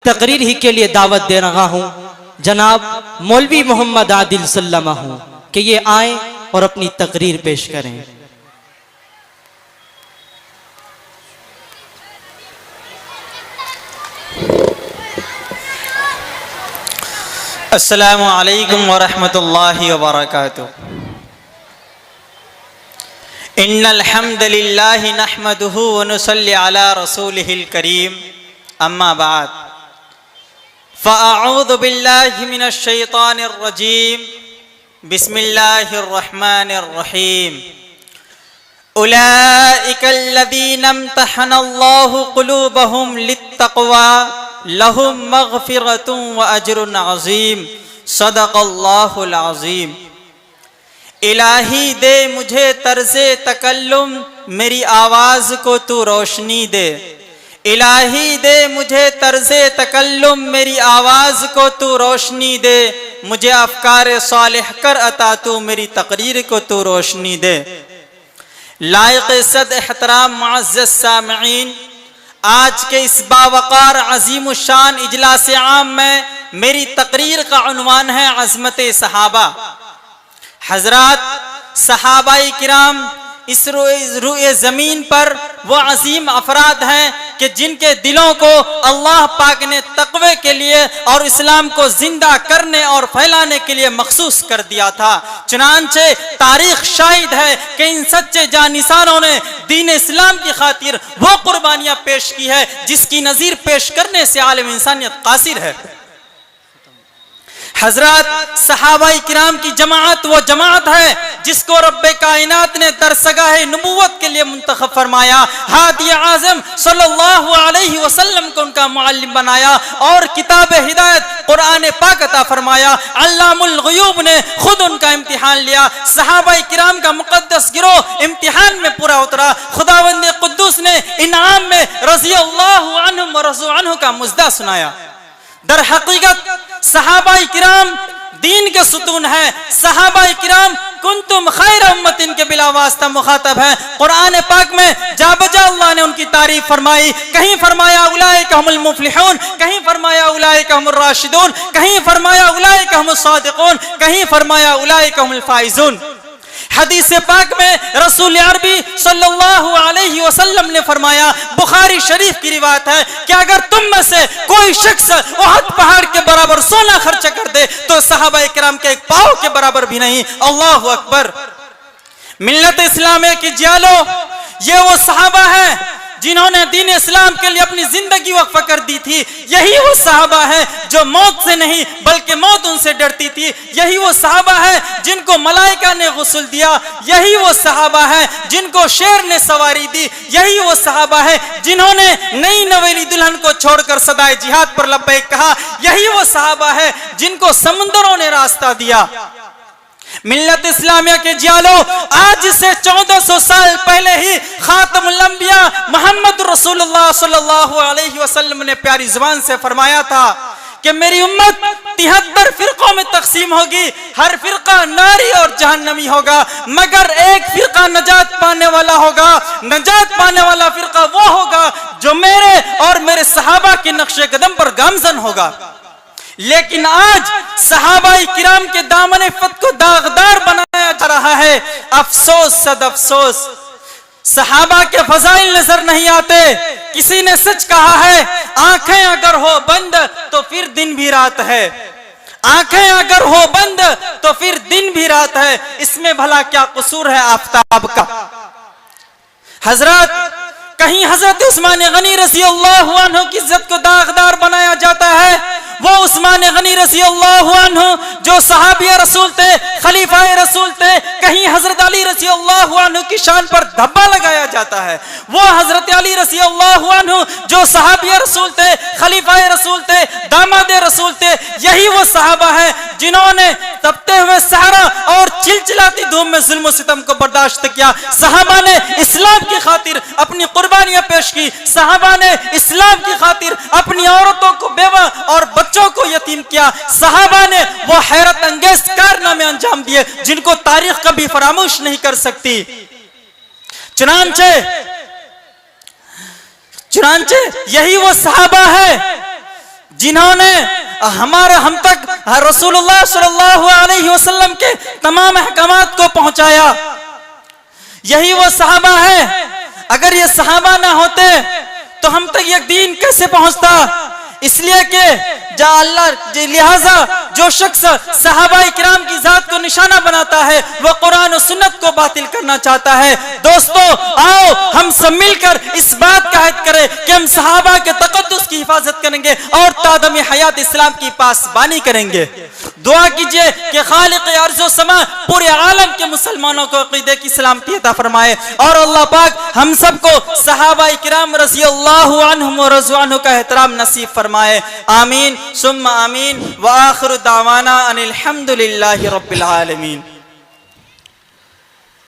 तकरीर ही के लिए दावत दे रहा हूँ जनाब मौलवी मोहम्मद आदिल सल्लमा हूँ कि ये आए और अपनी तकरीर पेश करें। अस्सलामु अलैकुम वरहमतुल्लाहि वबरकातुहू। इन्नल हम्दुलिल्लाहि नहमदुहु व नुसल्ली अला रसूलिहिल करीम, अम्मा बाद फ़अऊज़ु बिल्लाहि मिनश शैतानिर रजीम, बिस्मिल्लाहिर रहमानिर रहीम। उलाइकल्लज़ीना इम्तहनल्लाहु क़ुलूबहुम लित्तक़वा लहुम मग़फ़िरतुन व अज्रुन अज़ीम। सदक़ल्लाहुल अज़ीम। इलाही दे मुझे तर्ज़े तकल्लुम, मेरी आवाज़ को तू रोशनी दे। इलाही दे मुझे तर्ज़े तकल्लुम, मेरी आवाज़ को तू रोशनी दे। मुझे अफ़कार सालिह कर अता तू, मेरी तकरीर को तू रोशनी दे। लायक़ सद एहतराम मुअज़्ज़ज़ सामिईन, आज के इस बावक़ार अज़ीम शान इजलास आम में मेरी तकरीर का उन्वान है अज़मत सहाबा। हज़रात, सहाबाई किराम इस रुए ज़मीन पर वो अज़ीम अफराद हैं कि जिनके दिलों को अल्लाह पाक ने तक़वे के लिए और इस्लाम को जिंदा करने और फैलाने के लिए मखसूस कर दिया था। चुनांचे तारीख शाहिद है कि इन सच्चे जानिसानों ने दीन इस्लाम की खातिर वो कुर्बानियाँ पेश की है जिसकी नज़ीर पेश करने से आलम इंसानियत कासिर है। हजरत, सहाबाई किराम की जमात वो जमात है जिसको रब्बे कायनात ने दरसगाह नबुव्वत के लिए मुंतखब फरमाया, हादी आज़म सल्लल्लाहु अलैहि वसल्लम को उनका मुअल्लिम बनाया और किताब हिदायत कुरान पाक अता फरमाया। अल्लामुल ग़ुयूब ने खुद उनका इम्तिहान लिया। सहाबाई किराम का मुक़द्दस गिरोह इम्तिहान में पूरा उतरा। खुदावंद कुद्दूस ने इनाम में रज़ियल्लाहु अन्हुम व रज़ू अन्हु का मुज़्दा सुनाया। दर हकीकत सहाबाई किराम दीन के सुतून है। सहाबाई किराम कुंतुम खैर उम्मतिन के बिला वास्ता मुखातब है। कुरान पाक में जा बजा अल्लाह ने उनकी तारीफ फरमाई। कहीं फरमाया उलाइका हुमुल मुफ्लिहून, कहीं फरमाया उलाइका हुमुर राशिदून, कहीं फरमाया उलाइका हुमुस सादिकून, कहीं फरमाया उलाइका हुमुल फाइजून। हदीस पाक में रसूल अरबी सल्लल्लाहु अलैहि वसल्लम ने फरमाया, बुखारी शरीफ की रिवायत है कि अगर तुम में से कोई शख्स उहद पहाड़ के बराबर सोना खर्च कर दे तो सहाबाए किराम के एक पाँव के बराबर भी नहीं। अल्लाहु अकबर। मिल्लत इस्लाम की जियालो, ये वो सहाबा है जिन्होंने दीन इस्लाम के लिए अपनी जिंदगी वक्फ कर दी थी। यही वो सहाबा है जो मौत से नहीं बल्कि मौत उनसे डरती थी। यही वो सहाबा है जिनको मलाइका ने गुस्ल दिया। यही वो सहाबा है जिनको शेर ने सवारी दी। यही वो सहाबा है जिन्होंने नई नवेली दुल्हन को छोड़कर सदाए जिहाद पर लब्बैक कहा। यही वो सहाबा है जिनको समुंदरों ने रास्ता दिया। मिल्लत इस्लामिया के जियालो, आज से 1400 साल पहले ही खातमुल अंबिया मोहम्मद रसूलुल्लाह सल्लल्लाहु अलैहि वसल्लम ने प्यारी जुबान से फरमाया था कि मेरी उम्मत 73 फिरकों में तकसीम होगी। हर फिरका नारी और जहन्नमी होगा, मगर एक फिरका नजात पाने वाला होगा। नजात पाने वाला फिरका वो होगा जो मेरे और मेरे सहाबा के नक्शे कदम पर गामजन होगा। लेकिन आज सहाबाई किराम के दामन फत को दागदार बनाया जा रहा है। अफसोस सद अफसोस, सहाबा के फजाइल नजर नहीं आते। किसी ने सच कहा है, आंखें अगर हो बंद तो फिर दिन भी रात है। आंखें अगर हो बंद तो फिर दिन भी रात है। इसमें भला क्या कसूर है आफताब का। हजरत, कहीं हजरत उस्मान गनी रज़ी अल्लाहु अन्हु की इज्जत को दागदार बनाया जाता है। वो उस्मान गनी रज़ी अल्लाहु अन्हु जो सहाबी रसूल थे, खलीफाए रसूल थे। कहीं हजरत अली रज़ी अल्लाहु अन्हु की शान पर धब्बा लगाया जाता है। वो हजरत अली रज़ी अल्लाहु अन्हु जो सहाबी रसूल थे, खलीफाए रसूल थे, दामादे रसूल थे। यही वो सहाबा है जिन्होंने तपते हुए सहरा और चिलचिलाती धूम में जुल्म सितम को बर्दाश्त किया। सहाबा ने इस्लाम की खातिर अपनी कुर्बानियां पेश की। सहाबा ने इस्लाम की खातिर अपनी औरतों को बेवा और बच्चों को यतीम किया। सहाबा ने वो हैरत अंगेज कारनामे अंजाम दिए जिनको तारीख कभी फरामोश नहीं कर सकती। चुनांचे यही वो सहाबा है जिन्होंने हम तक रसूलुल्लाह सल्लल्लाहु अलैहि वसल्लम के तमाम अहकामात को पहुंचाया। यही वो सहाबा है। अगर ये सहाबा ना होते तो हम तक ये दीन कैसे पहुंचता? इसलिए कि लिहाजा जो शख्स सहाबा इकराम की जात को निशाना बनाता है वो कुरान और सुन्नत को बातिल करना चाहता है। दोस्तों, आओ हम सब मिलकर इस बात का अहद करें कि हम सहाबा के तकद्दुस की हिफाजत करेंगे और तादम हयात इस्लाम की पासबानी करेंगे। दुआ कीजिए कि खालिक अर्ज़ो समा पूरे आलम के मुसलमानों को अक़ीदे की सलामती अता फरमाए और अल्लाह पाक हम सबको सहाबा इकराम रज़ियल्लाहु अन्हुम व रज़ू अन्हु का एहतराम नसीब फरमाए। आमीन सुम्मा आमीन व आखिरु दावाना अनिल हम्दुलिल्लाहि रब्बिल आलमीन।